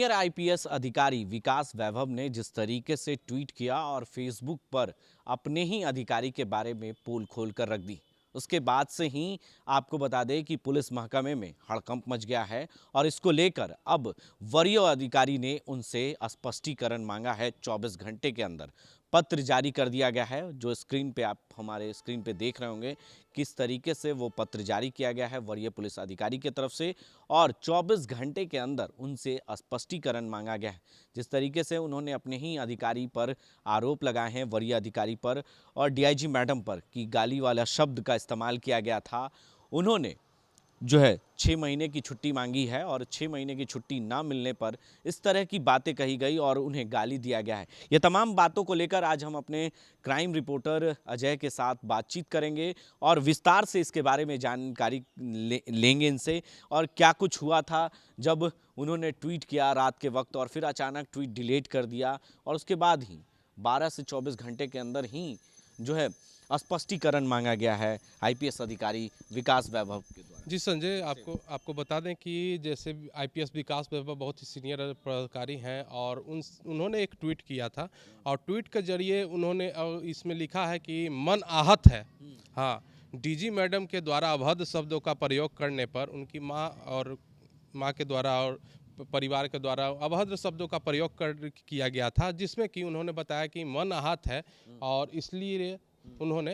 Senior IPS अधिकारी विकास वैभव ने जिस तरीके से ट्वीट किया और फेसबुक पर अपने ही अधिकारी के बारे में पोल खोलकर रख दी, उसके बाद से ही आपको बता दें कि पुलिस महकमे में हड़कंप मच गया है और इसको लेकर अब वरीय अधिकारी ने उनसे स्पष्टीकरण मांगा है। 24 घंटे के अंदर पत्र जारी कर दिया गया है। जो स्क्रीन पे आप हमारे स्क्रीन पे देख रहे होंगे किस तरीके से वो पत्र जारी किया गया है वरीय पुलिस अधिकारी की तरफ से, और 24 घंटे के अंदर उनसे स्पष्टीकरण मांगा गया है। जिस तरीके से उन्होंने अपने ही अधिकारी पर आरोप लगाए हैं, वरीय अधिकारी पर और डीआईजी मैडम पर, कि गाली वाला शब्द का इस्तेमाल किया गया था। उन्होंने जो है 6 महीने की छुट्टी मांगी है और 6 महीने की छुट्टी ना मिलने पर इस तरह की बातें कही गई और उन्हें गाली दिया गया है। ये तमाम बातों को लेकर आज हम अपने क्राइम रिपोर्टर अजय के साथ बातचीत करेंगे और विस्तार से इसके बारे में जानकारी लेंगे इनसे, और क्या कुछ हुआ था जब उन्होंने ट्वीट किया रात के वक्त और फिर अचानक ट्वीट डिलीट कर दिया और उसके बाद ही 12 से 24 घंटे के अंदर ही जो है स्पष्टीकरण मांगा गया है आईपीएस अधिकारी विकास वैभव के द्वारा। जी संजय, आपको बता दें कि जैसे आईपीएस विकास वैभव बहुत ही सीनियर पदाधिकारी हैं और उन्होंने एक ट्वीट किया था और ट्वीट के जरिए उन्होंने इसमें लिखा है कि मन आहत है। हाँ, डीजी मैडम के द्वारा अभद्र शब्दों का प्रयोग करने पर उनकी माँ के द्वारा और परिवार के द्वारा अभद्र शब्दों का प्रयोग किया गया था, जिसमें कि उन्होंने बताया कि मन आहत है और इसलिए उन्होंने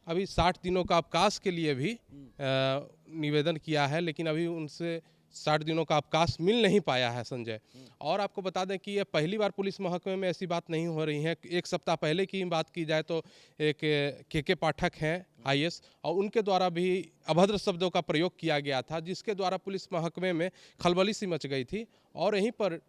अभी 60 दिनों का अवकाश के लिए भी निवेदन किया है, लेकिन अभी उनसे 60 दिनों का अवकाश मिल नहीं पाया है संजय। और आपको बता दें कि ये पहली बार पुलिस महकमे में ऐसी बात नहीं हो रही है। एक सप्ताह पहले की बात की जाए तो एक के पाठक हैं आईएएस, और उनके द्वारा भी अभद्र शब्दों का प्रयोग किया गया था, जिसके द्वारा पुलिस महकमे में खलबली सी मच गई थी। और यहीं पर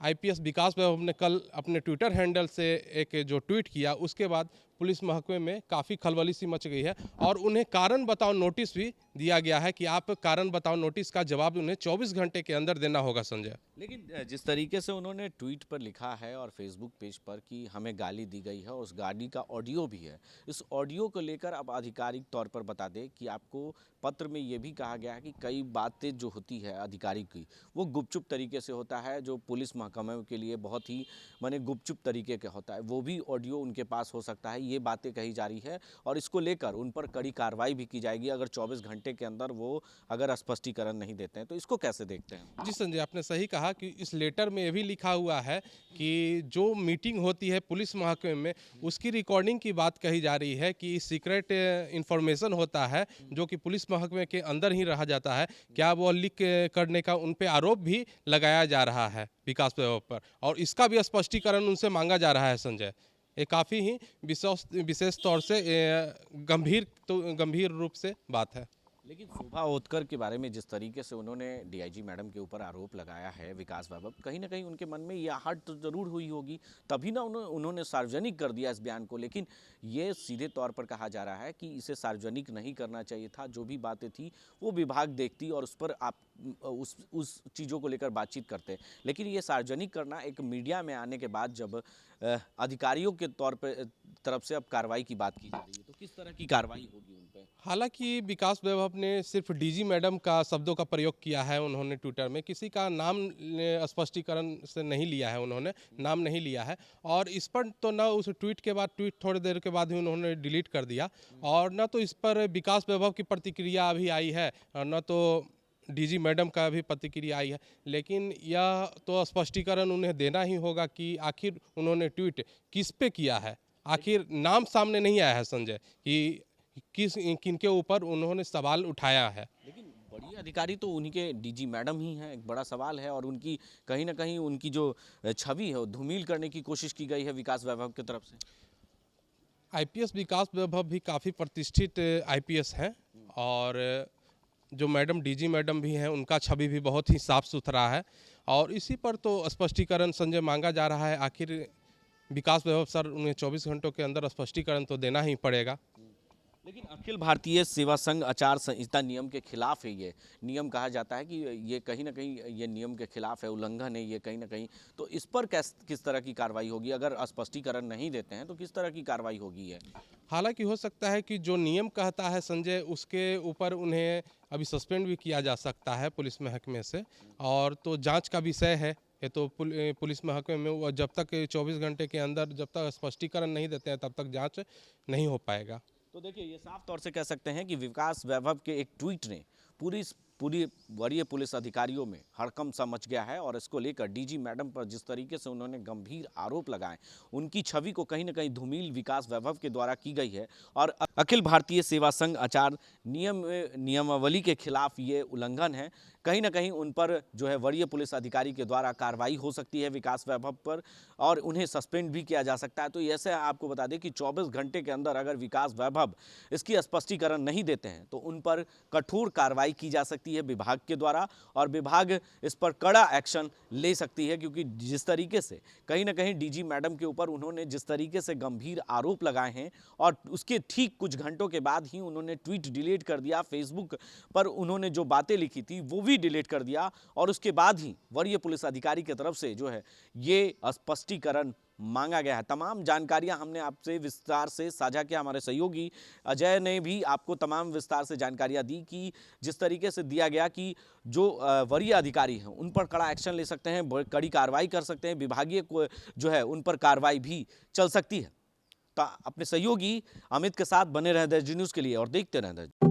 आईपीएस विकास वैभव ने कल अपने ट्विटर हैंडल से एक जो ट्वीट किया, उसके बाद पुलिस महकमे में काफ़ी खलबली सी मच गई है और उन्हें कारण बताओ नोटिस भी दिया गया है कि आप कारण बताओ नोटिस का जवाब उन्हें 24 घंटे के अंदर देना होगा संजय। लेकिन जिस तरीके से उन्होंने ट्वीट पर लिखा है और फेसबुक पेज पर कि हमें गाली दी गई है, उस गाली का ऑडियो भी है। इस ऑडियो को लेकर अब आधिकारिक तौर पर बता दें कि आपको पत्र में ये भी कहा गया है कि कई बातें जो होती है अधिकारी की, वो गुपचुप तरीके से होता है, जो पुलिस महकमे के लिए बहुत ही माने गुपचुप तरीके का होता है, वो भी ऑडियो उनके पास हो सकता है। ये बातें कही जा रही है और इसको लेकर उन पर कड़ी कार्रवाई भी की जाएगी अगर 24 घंटे के अंदर वो अगर स्पष्टीकरण नहीं देते हैं। तो इसको कैसे देखते हैं? जी संजय, आपने सही कहा कि इस लेटर में ये भी लिखा हुआ है कि जो मीटिंग होती है पुलिस महकमे में, उसकी रिकॉर्डिंग की बात कही जा रही है कि सीक्रेट इंफॉर्मेशन होता है जो कि पुलिस महकमे के अंदर ही रहा जाता है। क्या वो लीक करने का उन पे आरोप भी लगाया जा रहा है विकास वैभव पर, और इसका भी स्पष्टीकरण उनसे मांगा जा रहा है संजय। ये काफ़ी ही विशेष तौर से गंभीर रूप से बात है। लेकिन शोभा ओतकर के बारे में जिस तरीके से उन्होंने डीआईजी मैडम के ऊपर आरोप लगाया है विकास वैभव, कहीं ना कहीं उनके मन में ये आहट तो जरूर हुई होगी, तभी ना उन्होंने सार्वजनिक कर दिया इस बयान को। लेकिन ये सीधे तौर पर कहा जा रहा है कि इसे सार्वजनिक नहीं करना चाहिए था। जो भी बातें थी वो विभाग देखती और उस पर आप उस चीज़ों को लेकर बातचीत करते। लेकिन ये सार्वजनिक करना एक मीडिया में आने के बाद जब अधिकारियों के तौर पर तरफ से अब कार्रवाई की बात की जा रही है, तो किस तरह की कार्रवाई होगी उन पर? हालांकि विकास वैभव ने सिर्फ डीजी मैडम का शब्दों का प्रयोग किया है। उन्होंने ट्विटर में किसी का नाम स्पष्टीकरण से नहीं लिया है, उन्होंने नाम नहीं लिया है। और इस पर तो न उस ट्वीट के बाद, ट्वीट थोड़ी देर के बाद ही उन्होंने डिलीट कर दिया, और न तो इस पर विकास वैभव की प्रतिक्रिया अभी आई है और न तो डीजी मैडम का भी प्रतिक्रिया आई है। लेकिन यह तो स्पष्टीकरण उन्हें देना ही होगा कि आखिर उन्होंने ट्वीट किस पे किया है। आखिर नाम सामने नहीं आया है संजय कि किनके ऊपर उन्होंने सवाल उठाया है। लेकिन बड़ी अधिकारी तो उन्हीं के डीजी मैडम ही हैं। एक बड़ा सवाल है और उनकी कहीं ना कहीं उनकी जो छवि है वो धूमिल करने की कोशिश की गई है विकास वैभव की तरफ से। आईपीएस विकास वैभव भी काफ़ी प्रतिष्ठित आईपीएस हैं, और जो मैडम डीजी मैडम भी हैं उनका छवि भी बहुत ही साफ सुथरा है, और इसी पर तो स्पष्टीकरण संजय मांगा जा रहा है। आखिर विकास वैभव सर, उन्हें 24 घंटों के अंदर स्पष्टीकरण तो देना ही पड़ेगा। लेकिन अखिल भारतीय सेवा संघ आचार संहिता नियम के खिलाफ है। ये नियम कहा जाता है कि ये कहीं ना कहीं ये नियम के खिलाफ है, उल्लंघन है ये कहीं ना कहीं। तो इस पर किस तरह की कार्रवाई होगी? अगर स्पष्टीकरण नहीं देते हैं तो किस तरह की कार्रवाई होगी है? हालांकि हो सकता है कि जो नियम कहता है संजय, उसके ऊपर उन्हें अभी सस्पेंड भी किया जा सकता है पुलिस महकमे से, और तो जांच का विषय है ये तो पुलिस महकमे में जब तक 24 घंटे के अंदर जब तक स्पष्टीकरण नहीं देते हैं तब तक जांच नहीं हो पाएगा। तो देखिए, ये साफ तौर से कह सकते हैं कि विकास वैभव के एक ट्वीट ने पूरी वरीय पुलिस अधिकारियों में हड़कंप सा मच गया है और इसको लेकर डीजी मैडम पर जिस तरीके से उन्होंने गंभीर आरोप लगाए, उनकी छवि को कहीं ना कहीं धूमिल विकास वैभव के द्वारा की गई है और अखिल भारतीय सेवा संघ आचार नियमावली के खिलाफ ये उल्लंघन है। कहीं ना कहीं उन पर जो है वरीय पुलिस अधिकारी के द्वारा कार्रवाई हो सकती है विकास वैभव पर और उन्हें सस्पेंड भी किया जा सकता है। तो ऐसे आपको बता दें कि 24 घंटे के अंदर अगर विकास वैभव इसकी स्पष्टीकरण नहीं देते हैं तो उन पर कठोर कार्रवाई की जा सकती है विभाग के द्वारा और विभाग इस पर कड़ा एक्शन ले सकती है, क्योंकि जिस तरीके से कहीं ना कहीं डीजी मैडम के ऊपर उन्होंने जिस तरीके से गंभीर आरोप लगाए हैं और उसके ठीक कुछ घंटों के बाद ही उन्होंने ट्वीट डिलीट कर दिया, फेसबुक पर उन्होंने जो बातें लिखी थी वो भी डिलीट कर दिया और उसके बाद ही वरीय पुलिस अधिकारी की तरफ से जो है ये स्पष्टीकरण मांगा गया है। तमाम जानकारियां हमने आपसे विस्तार से साझा किया, हमारे सहयोगी अजय ने भी आपको तमाम विस्तार से जानकारियां दी कि जिस तरीके से दिया गया कि जो वरीय अधिकारी हैं उन पर कड़ा एक्शन ले सकते हैं, कड़ी कार्रवाई कर सकते हैं, विभागीय जो है उन पर कार्रवाई भी चल सकती है। तो अपने सहयोगी अमित के साथ बने रहे न्यूज़ के लिए और देखते रहें।